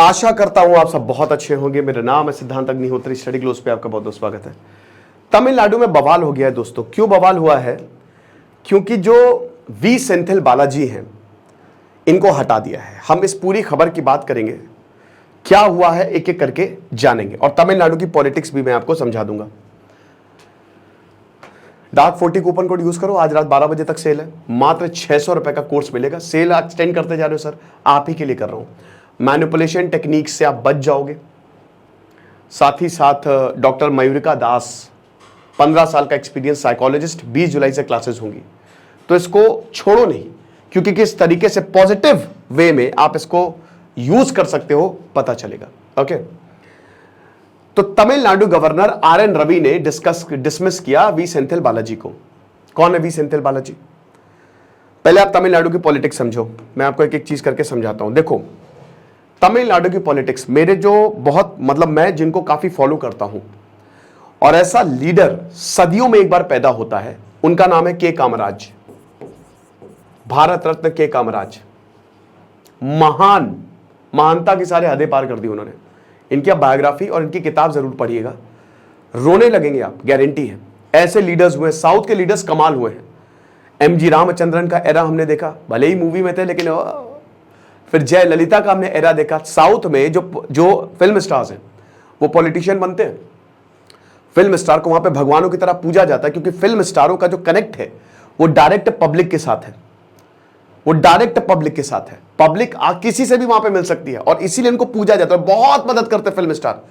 आशा करता हूं आप सब बहुत अच्छे होंगे। मेरा नाम है सिद्धांत अग्निहोत्री, स्टडी ग्लोस पे आपका बहुत बहुत स्वागत है। तमिलनाडु में बवाल हो गया है दोस्तों। क्यों बवाल हुआ है? क्योंकि जो वी सेंथिल बालाजी हैं इनको हटा दिया है। हम इस पूरी खबर की बात करेंगे, क्या हुआ है एक एक करके जानेंगे, और तमिलनाडु की पॉलिटिक्स भी मैं आपको समझा दूंगा। डार्क 40 कूपन कोड यूज करो। आज रात 12 बजे तक सेल है, मात्र 600 रुपए का कोर्स मिलेगा। सेल एक्सटेंड करते जा रहे हो सर, आप ही के लिए कर रहा हूं। मैनिपुलेशन टेक्निक से आप बच जाओगे। साथ ही साथ डॉक्टर मयूरिका दास, 15 साल का एक्सपीरियंस साइकोलॉजिस्ट, 20 जुलाई से क्लासेस होंगी। तो इसको छोड़ो नहीं, क्योंकि किस तरीके से पॉजिटिव वे में आप इसको यूज कर सकते हो पता चलेगा। ओके, तो तमिलनाडु गवर्नर आर.एन. रवि ने डिसमिस किया वी सेंथिल बालाजी को। कौन है वी सेंथिल बालाजी? पहले आप तमिलनाडु की पॉलिटिक्स समझो, मैं आपको एक एक चीज करके समझाता हूं। देखो, तमिलनाडु की पॉलिटिक्स मेरे जो बहुत मैं जिनको काफी फॉलो करता हूं, और ऐसा लीडर सदियों में एक बार पैदा होता है, उनका नाम है के कामराज, भारत रत्न के कामराज। महानता की सारे हदें पार कर दी उन्होंने। इनकी आप बायोग्राफी और इनकी किताब जरूर पढ़िएगा, रोने लगेंगे आप, गारंटी है। ऐसे लीडर्स हुए, साउथ के लीडर्स कमाल हुए हैं। एम.जी. रामचंद्रन का एरा हमने देखा, भले ही मूवी में थे, लेकिन फिर जयललिता का हमने एरा देखा। साउथ में जो फिल्म स्टार्स हैं वो पॉलिटिशियन बनते हैं। फिल्म स्टार को वहां पे भगवानों की तरह पूजा जाता है, क्योंकि फिल्म स्टारों का जो कनेक्ट है वो डायरेक्ट पब्लिक के साथ है। वो डायरेक्ट पब्लिक के साथ है। पब्लिक किसी से भी वहां पे मिल सकती है, और इसीलिए इनको पूजा जाता है। बहुत मदद करते हैं फिल्म स्टार।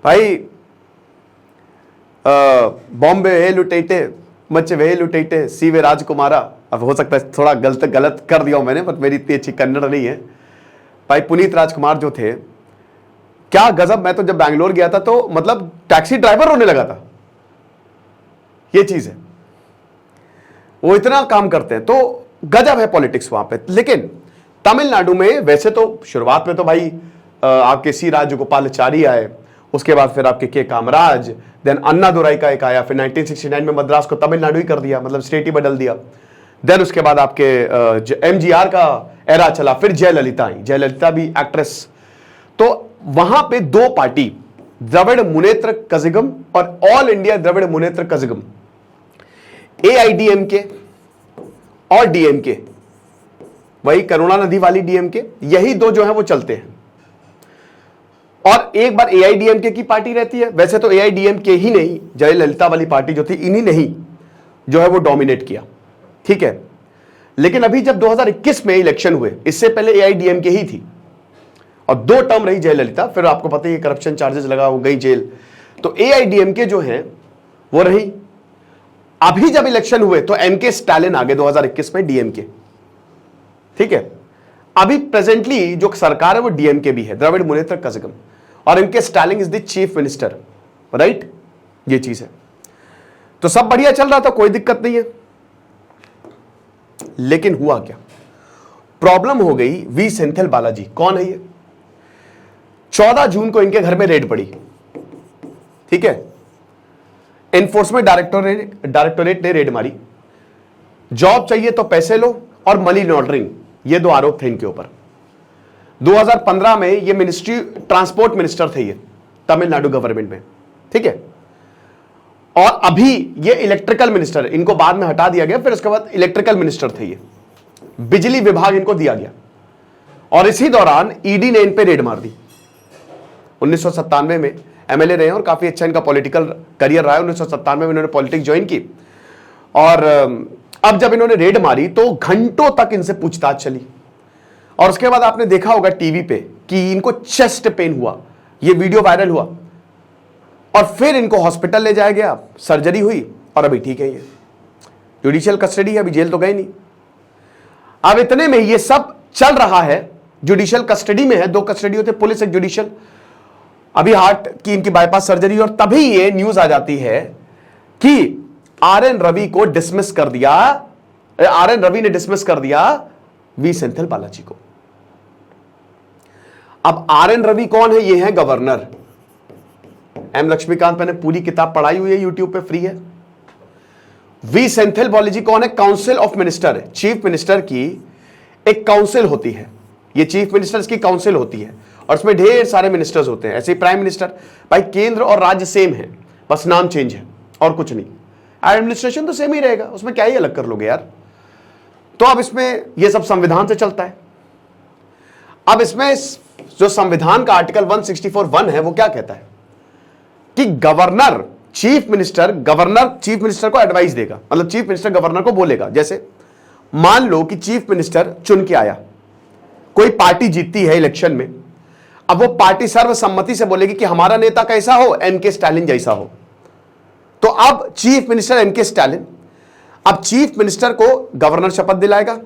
भाई बॉम्बे हे लुटेटे मच वे लुटेटे सीवे राजकुमारा। अब हो सकता है थोड़ा गलत कर दिया हूं मैंने, पर मेरी इतनी अच्छी कन्नड़ नहीं है। भाई पुनीत राजकुमार जो थे, क्या गजब। मैं तो जब बैंगलोर गया था तो टैक्सी ड्राइवर रोने लगा था। ये चीज है, वो इतना काम करते हैं। तो गजब है पॉलिटिक्स वहां पे। लेकिन तमिलनाडु में वैसे तो शुरुआत में तो भाई आपके सी राजगोपालाचारी आए, उसके बाद फिर आपके के कामराज, देन अन्नादुराई का एक आया, फिर 1969 में मद्रास को तमिलनाडु ही कर दिया, स्टेट ही बदल दिया। देन उसके बाद आपके एमजीआर का एरा चला, फिर जयललिता आई। जयललिता भी एक्ट्रेस। तो वहां पे दो पार्टी, द्रविड़ मुनेत्र कझगम और all India Dravida Munnetra Kazhagam, AIADMK और डीएमके, वही करुणानिधि वाली डीएमके, यही दो जो है वो चलते हैं। और एक बार एआईडीएमके की पार्टी रहती है। वैसे तो एआईडीएमके ही नहीं, जयललिता वाली पार्टी जो थी, इन्हीं ने ही जो है वो डोमिनेट किया, ठीक है। लेकिन अभी जब 2021 में इलेक्शन हुए, इससे पहले एआईडीएमके ही थी, और 2 टर्म रही जयललिता। फिर आपको पता है करप्शन चार्जेस लगा, वो गई जेल। तो एआईडीएमके जो है वो रही। अभी जब इलेक्शन हुए तो एमके स्टालिन आ गए 2021 में, डीएमके, ठीक है। अभी प्रेजेंटली जो सरकार है वो डीएमके भी है, द्रविड़ मुनेत्र कझगम, और MK Stalin is the chief minister, right. ये चीज है। तो सब बढ़िया चल रहा था, कोई दिक्कत नहीं है। लेकिन हुआ क्या? प्रॉब्लम हो गई वी सेंथिल बालाजी। कौन है ये? 14 जून को इनके घर में रेड पड़ी, ठीक है। एनफोर्समेंट डायरेक्टोरेट ने रेड मारी। जॉब चाहिए तो पैसे लो, और मनी लॉन्ड्रिंग, ये 2 आरोप थे इनके ऊपर। 2015 में ये मिनिस्ट्री, ट्रांसपोर्ट मिनिस्टर थे ये तमिलनाडु गवर्नमेंट में, ठीक है। और अभी ये इलेक्ट्रिकल मिनिस्टर, इनको बाद में हटा दिया गया, फिर उसके बाद इलेक्ट्रिकल मिनिस्टर थे ये। बिजली विभाग इनको दिया गया, और इसी दौरान ईडी ने इन पे रेड मार दी। 1997 में एमएलए रहे, और काफी अच्छा इनका पॉलिटिकल करियर रहा है। 1997 में इन्होंने पॉलिटिक्स ज्वाइन की, और अब जब इन्होंने रेड मारी तो घंटों तक इनसे पूछताछ चली। और उसके बाद आपने देखा होगा टीवी पे कि इनको चेस्ट पेन हुआ, ये वीडियो वायरल हुआ, और फिर इनको हॉस्पिटल ले जाया गया, सर्जरी हुई, और अभी ठीक है। ये जुडिशियल कस्टडी है, अभी जेल तो गए नहीं। अब इतने में ये सब चल रहा है, जुडिशियल कस्टडी में है। 2 कस्टडी होते, पुलिस एक जुडिशियल। अभी हार्ट की इनकी बाईपास सर्जरी, और तभी ये न्यूज आ जाती है कि आर.एन. रवि को डिसमिस कर दिया, आर.एन. रवि ने डिसमिस कर दिया वी सेंथिल बालाजी को। अब आर.एन. रवि कौन है? ये है गवर्नर एम लक्ष्मीकांत। मैंने पूरी किताब पढ़ाई हुई है, यूट्यूब पे फ्री है। वी सेंथिल बालाजी कौन है? Council of minister, chief minister की एक काउंसिल होती है। ये चीफ मिनिस्टर्स की काउंसिल होती है और इसमें ढेर सारे मिनिस्टर्स होते हैं। ऐसे ही प्राइम मिनिस्टर, भाई केंद्र और राज्य सेम है, बस नाम चेंज है और कुछ नहीं। एडमिनिस्ट्रेशन तो सेम ही रहेगा, उसमें क्या ही अलग कर लोगे यार। तो अब इसमें ये सब संविधान से चलता है। अब इसमें जो संविधान का आर्टिकल 164(1) है वो क्या कहता है कि गवर्नर चीफ मिनिस्टर को एडवाइस देगा, मतलब चीफ मिनिस्टर गवर्नर को बोलेगा। जैसे मान लो कि चीफ मिनिस्टर चुन के आया, कोई पार्टी जीतती है इलेक्शन में, अब वो पार्टी सर्वसम्मति से बोलेगी कि हमारा नेता कैसा हो, एमके स्टालिन जैसा हो। तो अब चीफ मिनिस्टर एमके स्टालिन अब चीफ मिनिस्टर को गवर्नर शपथ दिलाएगा।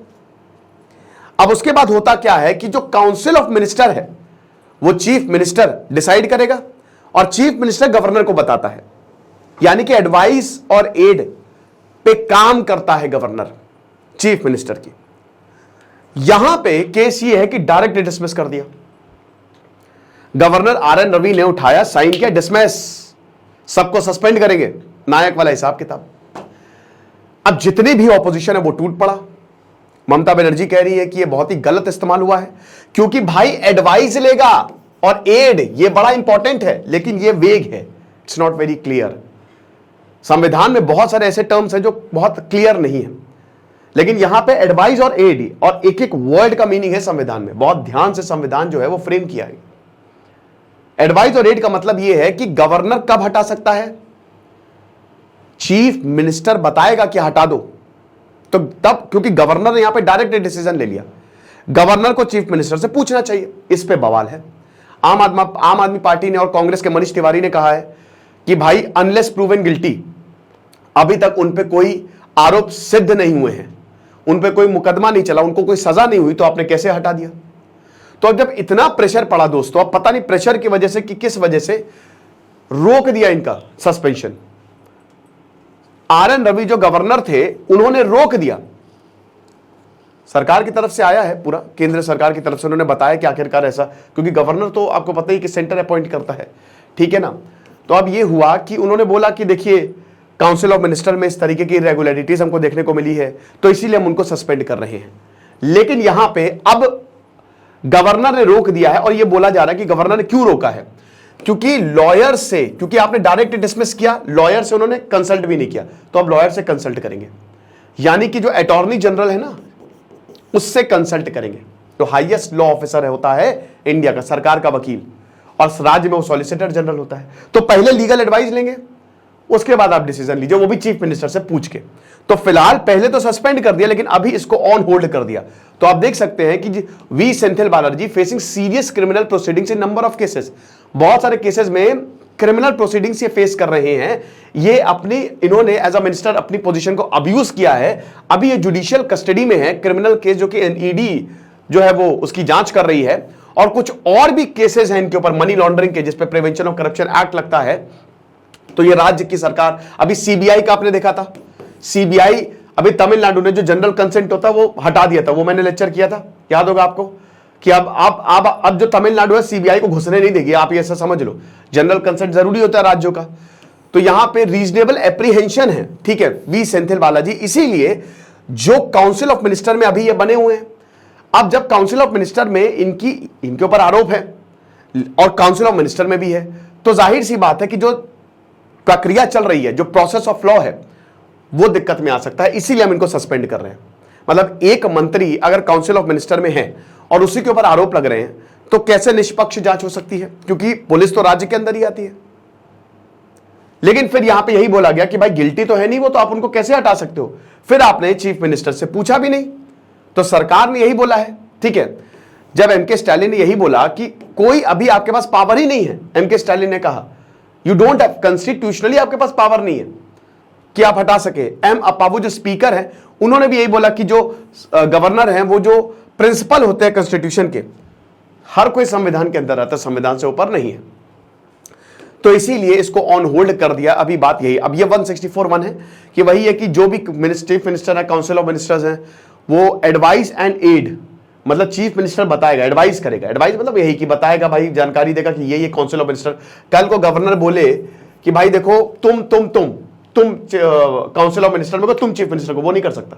अब उसके बाद होता क्या है कि जो काउंसिल ऑफ मिनिस्टर है वो चीफ मिनिस्टर डिसाइड करेगा और चीफ मिनिस्टर गवर्नर को बताता है, यानी कि एडवाइस और एड पे काम करता है गवर्नर चीफ मिनिस्टर की। यहां पे केस ये है कि डायरेक्ट डिसमिस कर दिया, गवर्नर RN रवि ने उठाया, साइन किया, डिसमिस, सबको सस्पेंड करेंगे, नायक वाला हिसाब किताब। अब जितनी भी ऑपोजिशन है वो टूट पड़ा। ममता बनर्जी कह रही है कि ये बहुत ही गलत इस्तेमाल हुआ है, क्योंकि भाई एडवाइस लेगा और एड ये बड़ा इंपॉर्टेंट है, लेकिन ये वेग है, इट्स नॉट वेरी क्लियर। संविधान में बहुत सारे ऐसे टर्म्स हैं जो बहुत क्लियर नहीं है, लेकिन यहां पे एडवाइस और एड और एक एक वर्ड का मीनिंग है संविधान में। बहुत ध्यान से संविधान जो है वो फ्रेम किया है। एडवाइस और एड का मतलब यह है कि गवर्नर कब हटा सकता है, चीफ मिनिस्टर बताएगा कि हटा दो, तो तब, क्योंकि गवर्नर ने यहां पे डायरेक्ट डिसीजन ले लिया, गवर्नर को चीफ मिनिस्टर से पूछना चाहिए। इस पे बवाल है। आम आदमी पार्टी ने और कांग्रेस के मनीष तिवारी ने कहा है कि भाई अनलेस प्रूवन गिल्टी, अभी तक उन पे कोई आरोप सिद्ध नहीं हुए हैं, उन पे कोई मुकदमा नहीं चला, उनको कोई सजा नहीं हुई, तो आपने कैसे हटा दिया। तो अब जब इतना प्रेशर पड़ा दोस्तों, अब पता नहीं प्रेशर की वजह से कि किस वजह से रोक दिया इनका सस्पेंशन। RN रवि जो गवर्नर थे उन्होंने रोक दिया, सरकार की तरफ से आया है, पूरा केंद्र सरकार की तरफ से उन्होंने बताया कि आखिरकार ऐसा, क्योंकि गवर्नर तो आपको पता ही कि सेंटर अपॉइंट करता है, ठीक है ना। तो अब ये हुआ कि उन्होंने बोला कि देखिए काउंसिल ऑफ मिनिस्टर में इस तरीके की इरेगुलरिटीज हमको देखने को मिली है, तो इसीलिए हम उनको सस्पेंड कर रहे हैं। लेकिन यहां पे अब गवर्नर ने रोक दिया है और यह बोला जा रहा है कि गवर्नर ने क्यों रोका है, क्योंकि लॉयर से, क्योंकि आपने डायरेक्ट डिसमिस किया, लॉयर से उन्होंने कंसल्ट भी नहीं किया, तो अब लॉयर से कंसल्ट करेंगे, यानी कि जो अटॉर्नी जनरल है ना उससे कंसल्ट करेंगे। तो हाईएस्ट लॉ ऑफिसर होता है इंडिया का, सरकार का वकील, और राज्य में वो सॉलिसिटर जनरल होता है। तो पहले लीगल एडवाइस लेंगे, उसके बाद आप डिसीजन लीजिए, वो भी चीफ मिनिस्टर से पूछ के। तो फिलहाल पहले तो सस्पेंड कर दिया, लेकिन अभी इसको ऑन होल्ड कर दिया। तो आप देख सकते हैं कि V Senthil Banerjee facing serious criminal proceedings in number of cases, बहुत सारे केसेस में क्रिमिनल प्रोसीडिंग्स ये फेस कर रहे हैं। ये इन्होंने एज अ मिनिस्टर अपनी पोजीशन को अब्यूज किया है। अभी ये जुडिशियल कस्टडी में है, क्रिमिनल केस जो कि NED जो है वो उसकी जांच कर रही है, और कुछ और भी केसेस हैं इनके ऊपर, मनी लॉन्ड्रिंग के, जिसपे प्रिवेंशन ऑफ करप्शन एक्ट लगता है। तो ये राज्य की सरकार, अभी CBI का आपने देखा था, CBI अभी तमिलनाडु ने जो जनरल कंसेंट होता वो हटा दिया था, वो मैंने लेक्चर किया था, याद होगा आपको, कि अब जो तमिलनाडु है CBI को घुसने नहीं देगी। आप ये ऐसा समझ लो, जनरल कंसेंट जरूरी होता है राज्यों का। तो यहां पे रीजनेबल एप्रीहेंशन है, ठीक है, वी सेंथिल बालाजी। इसीलिए जो काउंसिल ऑफ मिनिस्टर में अभी ये बने हुए हैं, अब जब काउंसिल ऑफ मिनिस्टर में इनके ऊपर आरोप है और काउंसिल ऑफ मिनिस्टर में भी है, तो जाहिर सी बात है कि जो प्रक्रिया चल रही है, जो प्रोसेस ऑफ लॉ है, वो दिक्कत में आ सकता है। इसीलिए हम इनको सस्पेंड कर रहे हैं। मतलब एक मंत्री अगर काउंसिल ऑफ मिनिस्टर में है और उसी के ऊपर आरोप लग रहे हैं, तो कैसे निष्पक्ष जांच हो सकती है, क्योंकि पुलिस तो राज्य के अंदर ही आती है। लेकिन फिर यहां पे यही बोला गया कि भाई गिल्टी तो है नहीं वो, तो आप उनको कैसे हटा सकते हो। फिर आपने चीफ मिनिस्टर से पूछा भी नहीं, तो सरकार ने यही बोला है, ठीक है। जब MK स्टालिन ने यही बोला कि कोई अभी आपके पास पावर ही नहीं है, MK स्टालिन ने कहा यू डोंट हैव, कॉन्स्टिट्यूशनली आपके पास पावर नहीं है कि आप हटा सके। M अप्पावू जो स्पीकर हैं, उन्होंने भी यही बोला कि जो गवर्नर हैं वो जो प्रिंसिपल होते हैं कॉन्स्टिट्यूशन के, हर कोई संविधान के अंदर रहता है, संविधान से ऊपर नहीं है। तो इसीलिए इसको ऑन होल्ड कर दिया। अभी बात यही, अब ये 164(1) है कि वही है कि जो भी चीफ मिनिस्टर है, काउंसिल ऑफ मिनिस्टर्स हैं, वो एडवाइस एंड एड, मतलब चीफ मिनिस्टर बताएगा, एडवाइस करेगा। एडवाइस मतलब यही कि बताएगा, भाई जानकारी देगा कि ये काउंसिल ऑफ मिनिस्टर, कल को गवर्नर बोले कि भाई देखो तुम काउंसिल ऑफ मिनिस्टर में को, तुम चीफ मिनिस्टर को, वो नहीं कर सकता।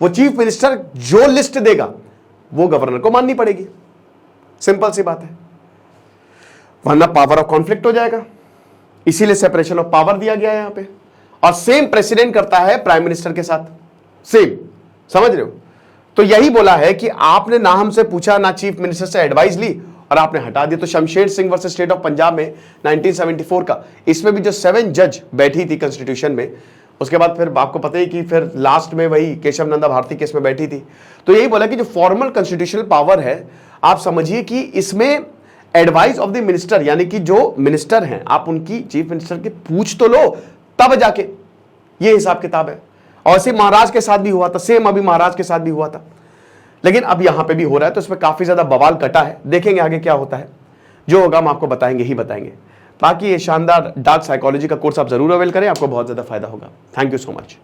वो चीफ मिनिस्टर जो लिस्ट देगा वो गवर्नर को माननी पड़ेगी, सिंपल सी बात है, वरना पावर ऑफ कॉन्फ्लिक्ट हो जाएगा। इसीलिए सेपरेशन ऑफ पावर दिया गया है यहां पे। और सेम प्रेसिडेंट करता है प्राइम मिनिस्टर के साथ, सेम, समझ रहे हो? तो यही बोला है कि आपने ना हमसे पूछा ना चीफ मिनिस्टर से एडवाइस ली और आपने हटा दिया। तो Shamsher Singh versus state of Punjab में 1974 का, इसमें भी जो 7 जज बैठी थी कॉन्स्टिट्यूशन में, उसके बाद फिर आपको पता ही कि फिर लास्ट में वही केशव नंदा भारती केस में बैठी थी। तो यही बोला कि जो फॉर्मल कॉन्स्टिट्यूशनल पावर है, आप समझिए कि इसमें एडवाइस ऑफ द मिनिस्टर, यानी कि जो मिनिस्टर हैं आप उनकी, चीफ मिनिस्टर की पूछ तो लो तब जाके, ये हिसाब किताब है। और ऐसे महाराज के साथ भी हुआ था, सेम अभी महाराज के साथ भी हुआ था, लेकिन अब यहां पे भी हो रहा है। तो इसमें काफी ज्यादा बवाल कटा है, देखेंगे आगे क्या होता है। जो होगा हम आपको बताएंगे ही बताएंगे। बाकी ये शानदार डार्क साइकोलॉजी का कोर्स आप जरूर अवेल करें, आपको बहुत ज्यादा फायदा होगा। Thank you so much.